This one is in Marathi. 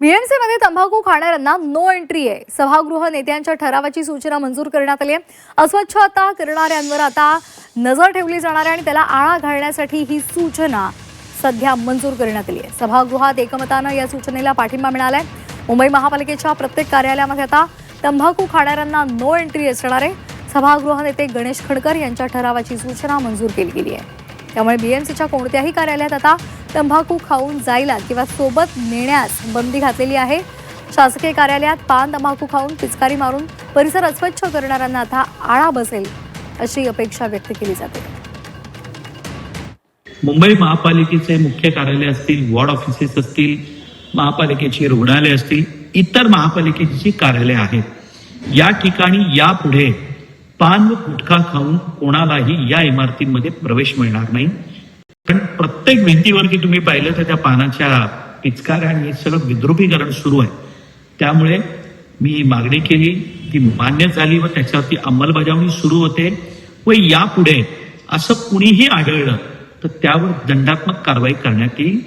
बीएमसी मध्ये तंबाखू खाणाऱ्यांना नो एंट्री आहे। सभागृह नेत्यांच्या ठरावाची सूचना मंजूर करण्यात आली आहे। अस्वच्छता करणाऱ्यांवर आता नजर ठेवली जाणार आहे आणि त्याला आळा घालण्यासाठी ही सूचना सध्या मंजूर करण्यात आली आहे। सभागृहात एकमताने या सूचनेला पाठिंबा मिळाला आहे। मुंबई महापालिकेच्या प्रत्येक कार्यालयामध्ये आता तंबाखू खाणाऱ्यांना नो एंट्री असणार आहे। सभागृह नेते गणेश खडकर यांच्या ठरावाची सूचना मंजूर केली गेली आहे। त्यामुळे बीएमसीच्या कोणत्याही कार्यालयात आता तंबाखू खाऊन जायला किंवा सोबत नेण्यास बंदी घातलेली आहे। शासकीय कार्यालयात पान तंबाखू खाऊन पिचकारी मारून परिसर अस्वच्छ करणाऱ्यांना आता आळा बसेल अशी अपेक्षा व्यक्त केली जाते। मुंबई महापालिकेचे मुख्य कार्यालय असतील, वॉर्ड ऑफिसेस असतील, महापालिकेची रुग्णालय असतील, इतर महापालिकेची कार्यालय आहेत, या ठिकाणी यापुढे पान व गुटखा खाऊन कोणालाही या इमारतींमध्ये प्रवेश मिळणार नाही। पण प्रत्येक भिंतीवरती तुम्ही पाहिलं तर त्या पानाच्या पिचकाऱ्या आणि हे सगळं विद्रुपीकरण सुरू आहे। त्यामुळे मी मागणी केली, ती मान्य झाली व त्याच्यावरती अंमलबजावणी सुरू होते व यापुढे असं कुणीही आढळलं तर त्यावर दंडात्मक कारवाई करण्यात येईल।